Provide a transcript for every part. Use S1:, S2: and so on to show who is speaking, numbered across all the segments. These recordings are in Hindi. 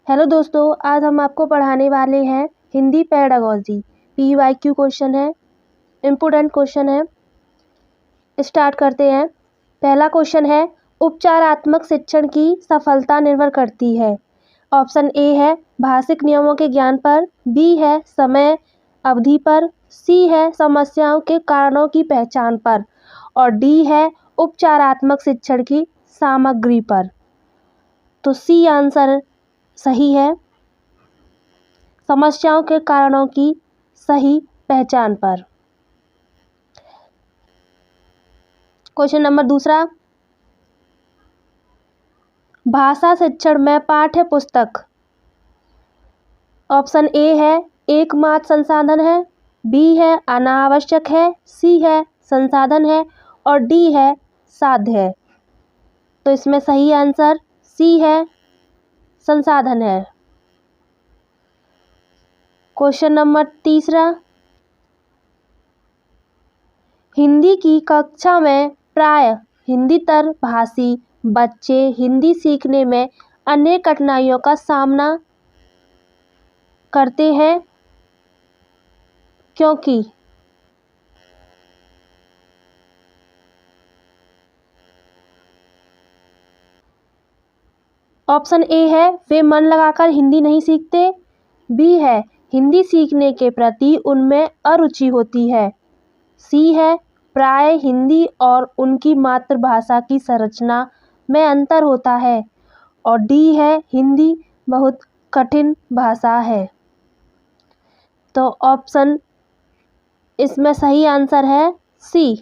S1: हेलो दोस्तों, आज हम आपको पढ़ाने वाले हैं हिंदी पेडागॉजी। PYQ क्वेश्चन है, इम्पोर्टेंट क्वेश्चन है। स्टार्ट करते हैं। पहला क्वेश्चन है, उपचारात्मक शिक्षण की सफलता निर्भर करती है। ऑप्शन ए है भाषिक नियमों के ज्ञान पर, बी है समय अवधि पर, सी है समस्याओं के कारणों की पहचान पर और डी है उपचारात्मक शिक्षण की सामग्री पर। तो सी आंसर सही है, समस्याओं के कारणों की सही पहचान पर। क्वेश्चन नंबर दूसरा, भाषा शिक्षण में पाठ्य पुस्तक। ऑप्शन ए है एकमात्र संसाधन है, बी है अनावश्यक है, सी है संसाधन है और डी है साध्य है। तो इसमें सही आंसर सी है, संसाधन है। क्वेश्चन नंबर तीसरा, हिंदी की कक्षा में प्राय हिंदीतर भाषी बच्चे हिंदी सीखने में अनेक कठिनाइयों का सामना करते हैं क्योंकि ऑप्शन ए है वे मन लगाकर हिंदी नहीं सीखते, बी है हिंदी सीखने के प्रति उनमें अरुचि होती है, सी है प्राय हिंदी और उनकी मातृभाषा की संरचना में अंतर होता है और डी है हिंदी बहुत कठिन भाषा है। तो ऑप्शन इसमें सही आंसर है सी,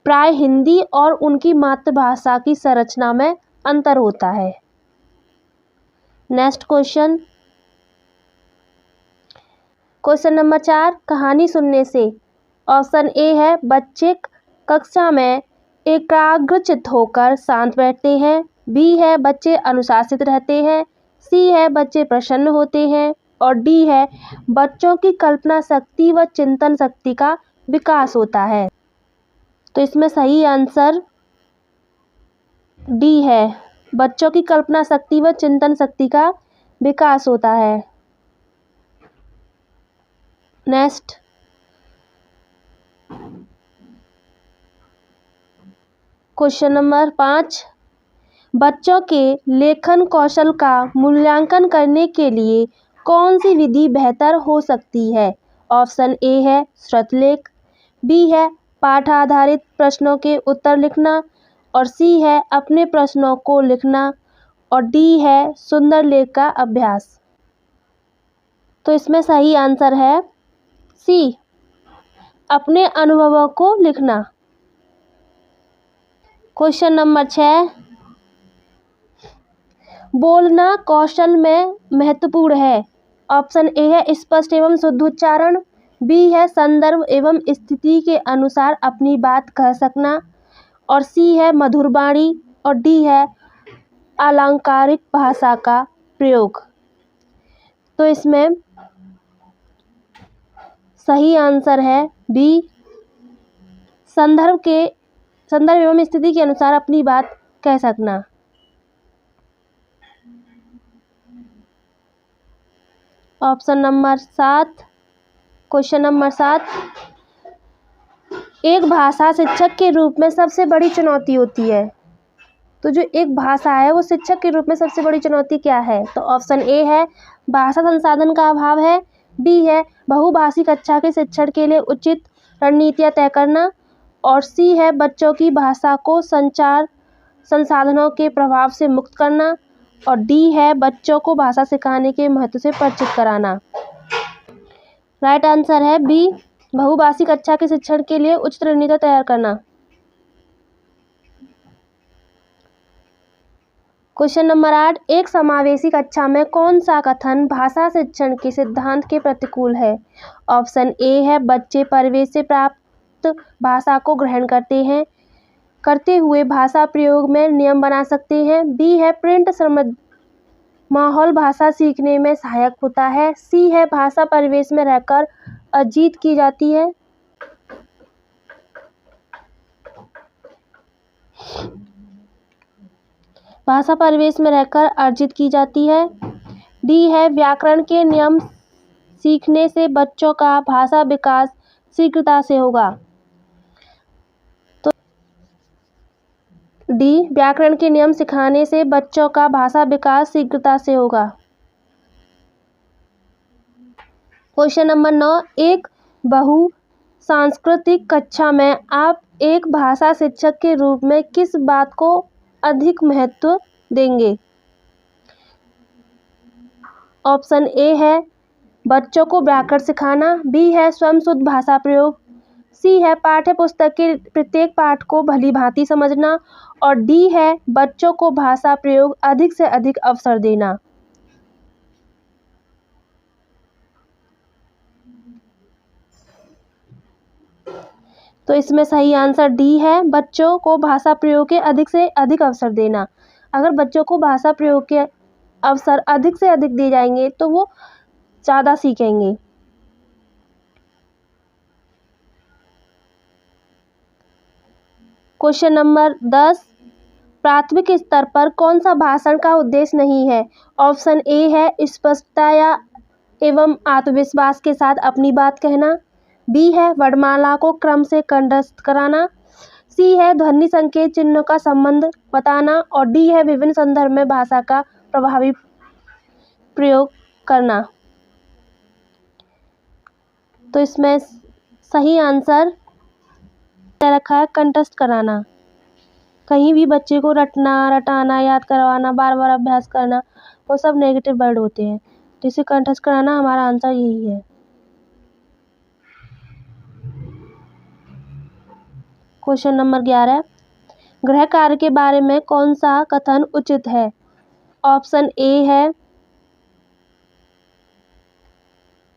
S1: प्राय हिंदी और उनकी मातृभाषा की संरचना में अंतर होता है। नेक्स्ट क्वेश्चन, क्वेश्चन नंबर 4, कहानी सुनने से। ऑप्शन ए है बच्चे कक्षा में एकाग्रचित्त होकर शांत बैठते हैं, बी है बच्चे अनुशासित रहते हैं, सी है बच्चे प्रसन्न होते हैं और डी है बच्चों की कल्पना शक्ति व चिंतन शक्ति का विकास होता है। तो इसमें सही आंसर डी है, बच्चों की कल्पना शक्ति व चिंतन शक्ति का विकास होता है। नेक्स्ट, क्वेश्चन नंबर 5, बच्चों के लेखन कौशल का मूल्यांकन करने के लिए कौन सी विधि बेहतर हो सकती है। ऑप्शन ए है श्रुतलेख, बी है पाठ आधारित प्रश्नों के उत्तर लिखना और सी है अपने प्रश्नों को लिखना और डी है सुंदर लेख का अभ्यास। तो इसमें सही आंसर है सी, अपने अनुभवों को लिखना। क्वेश्चन नंबर 6, बोलना कौशल में महत्वपूर्ण है। ऑप्शन ए है स्पष्ट एवं शुद्ध उच्चारण, बी है संदर्भ एवं स्थिति के अनुसार अपनी बात कह सकना और सी है मधुर वाणी और डी है अलंकारिक भाषा का प्रयोग। तो इसमें सही आंसर है बी, संदर्भ एवं स्थिति के अनुसार अपनी बात कह सकना। ऑप्शन नंबर 7, क्वेश्चन नंबर 7, एक भाषा शिक्षक के रूप में सबसे बड़ी चुनौती होती है। तो जो एक भाषा है वो शिक्षक के रूप में सबसे बड़ी चुनौती क्या है। तो ऑप्शन ए है भाषा संसाधन का अभाव है, बी है बहुभाषी कक्षा के शिक्षण के लिए उचित रणनीतियाँ तय करना और सी है बच्चों की भाषा को संचार संसाधनों के प्रभाव से मुक्त करना और डी है बच्चों को भाषा सिखाने के महत्व से परिचित कराना। राइट आंसर है बी, बहुभाषी कक्षा के शिक्षण के लिए उचित रणनीति तैयार करना। क्वेश्चन नंबर 8, एक समावेशी कक्षा में कौन सा कथन भाषा शिक्षण के सिद्धांत के प्रतिकूल है। ऑप्शन ए है बच्चे परिवेश से प्राप्त भाषा को ग्रहण करते हुए भाषा प्रयोग में नियम बना सकते हैं, बी है प्रिंट माहौल भाषा सीखने में सहायक होता है, सी है भाषा परिवेश में रहकर अर्जित की जाती है भाषा परिवेश में रहकर अर्जित की जाती है डी है व्याकरण के नियम सीखने से बच्चों का भाषा विकास शीघ्रता से होगा। तो डी व्याकरण के नियम सिखाने से बच्चों का भाषा विकास शीघ्रता से होगा। क्वेश्चन नंबर 9, एक बहु सांस्कृतिक कक्षा में आप एक भाषा शिक्षक के रूप में किस बात को अधिक महत्व देंगे? ऑप्शन ए है बच्चों को व्याकरण सिखाना, बी है स्वयं शुद्ध भाषा प्रयोग, सी है पाठ्य पुस्तक के प्रत्येक पाठ को भली भांति समझना और डी है बच्चों को भाषा प्रयोग अधिक से अधिक अवसर देना। तो इसमें सही आंसर डी है, बच्चों को भाषा प्रयोग के अधिक से अधिक अवसर देना। अगर बच्चों को भाषा प्रयोग के अवसर अधिक से अधिक दिए जाएंगे तो वो ज़्यादा सीखेंगे। क्वेश्चन नंबर 10, प्राथमिक स्तर पर कौन सा भाषण का उद्देश्य नहीं है? ऑप्शन ए है स्पष्टता या एवं आत्मविश्वास के साथ अपनी बात कहना, बी है वर्णमाला को क्रम से कंठस्थ कराना, सी है ध्वनि संकेत चिन्हों का संबंध बताना और डी है विभिन्न संदर्भ में भाषा का प्रभावी प्रयोग करना। तो इसमें सही आंसर रखा है कंठस्थ कराना। कहीं भी बच्चे को रटना, रटाना, याद करवाना, बार बार अभ्यास करना, वो सब नेगेटिव वर्ड होते हैं। तो इसे कंठस्थ कराना हमारा आंसर यही है। क्वेश्चन नंबर 11, गृह कार्य के बारे में कौन सा कथन उचित है? ऑप्शन ए है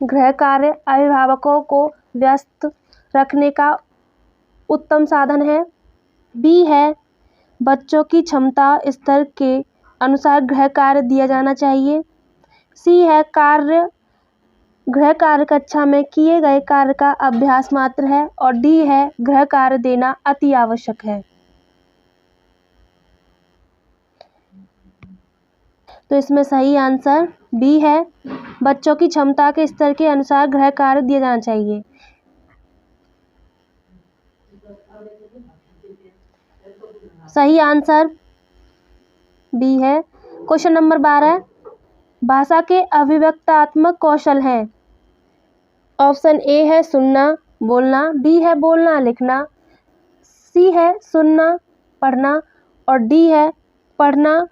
S1: गृह कार्य अभिभावकों को व्यस्त रखने का उत्तम साधन है, बी है बच्चों की क्षमता स्तर के अनुसार गृह कार्य दिया जाना चाहिए, सी है गृह कार्य कक्षा में किए गए कार्य का अभ्यास मात्र है और डी है गृह कार्य देना अति आवश्यक है। तो इसमें सही आंसर बी है, बच्चों की क्षमता के स्तर के अनुसार गृह कार्य दिया जाना चाहिए। सही आंसर बी है। क्वेश्चन नंबर 12, भाषा के अभिव्यक्तात्मक कौशल हैं। ऑप्शन ए है सुनना बोलना, बी है बोलना लिखना, सी है सुनना पढ़ना और डी है पढ़ना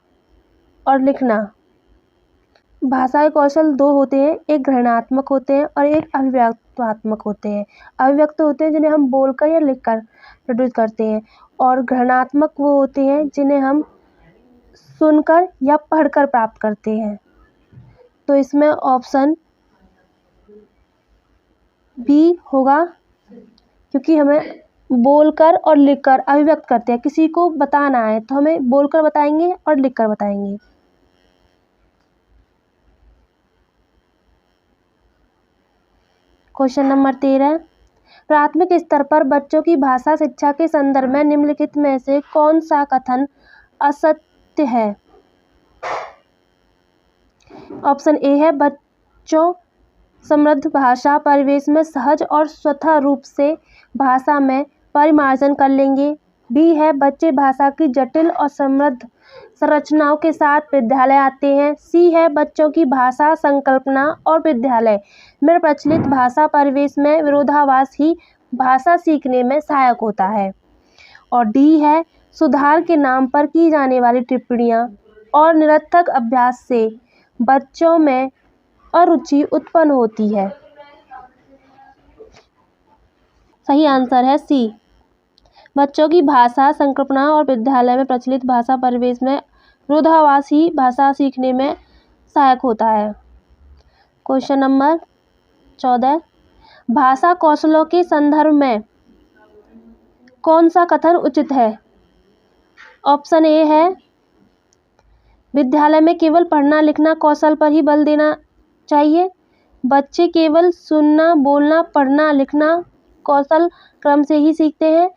S1: और लिखना। भाषा के कौशल दो होते हैं, एक ग्रहणात्मक होते हैं और एक अभिव्यक्तात्मक होते हैं। अभिव्यक्त होते हैं जिन्हें हम बोलकर या लिखकर प्रोड्यूस करते हैं और ग्रहणात्मक वो होते हैं जिन्हें हम सुनकर या पढ़कर प्राप्त करते हैं। तो इसमें ऑप्शन बी होगा, क्योंकि हमें बोलकर और लिखकर अभिव्यक्त करते हैं। किसी को बताना है तो हमें बोलकर बताएंगे और लिखकर बताएंगे। क्वेश्चन नंबर 13, प्राथमिक स्तर पर बच्चों की भाषा शिक्षा के संदर्भ में निम्नलिखित में से कौन सा कथन असत्य है? ऑप्शन ए है बच्चों समृद्ध भाषा परिवेश में सहज और स्वतः रूप से भाषा में परिमार्जन कर लेंगे, बी है बच्चे भाषा की जटिल और समृद्ध संरचनाओं के साथ विद्यालय आते हैं, सी है बच्चों की भाषा संकल्पना और विद्यालय में प्रचलित भाषा परिवेश में विरोधाभास ही भाषा सीखने में सहायक होता है और डी है सुधार के नाम पर की जाने वाली टिप्पणियां और निरर्थक अभ्यास से बच्चों में अरुचि उत्पन्न होती है। सही आंसर है सी, बच्चों की भाषा संकल्पना और विद्यालय में प्रचलित भाषा परिवेश में विरोधाभास ही भाषा सीखने में सहायक होता है। क्वेश्चन नंबर 14, भाषा कौशलों के संदर्भ में कौन सा कथन उचित है? ऑप्शन ए है विद्यालय में केवल पढ़ना लिखना कौशल पर ही बल देना चाहिए, बच्चे केवल सुनना बोलना पढ़ना लिखना कौशल क्रम से ही सीखते हैं,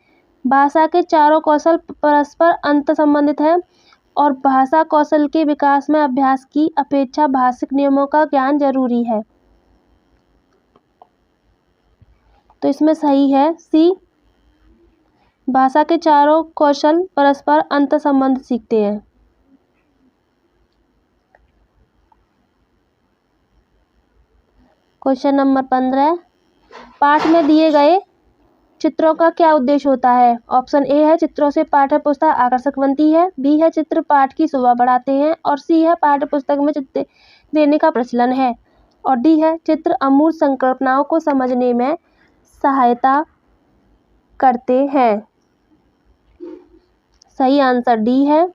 S1: भाषा के चारों कौशल परस्पर अंतर संबंधित है, और भाषा कौशल के विकास में अभ्यास की अपेक्षा भाषिक नियमों का ज्ञान जरूरी है। तो इसमें सही है सी, भाषा के चारों कौशल परस्पर अंतर्संबंध सीखते हैं। क्वेश्चन नंबर 15, पाठ में दिए गए चित्रों का क्या उद्देश्य होता है? ऑप्शन ए है चित्रों से पाठ्य पुस्तक आकर्षक बनती है, बी है चित्र पाठ की शोभा बढ़ाते हैं, और सी है पाठ्य पुस्तक में चित्र देने का प्रचलन है, और डी है चित्र अमूर्त संकल्पनाओं को समझने में सहायता करते हैं। सही आंसर डी है।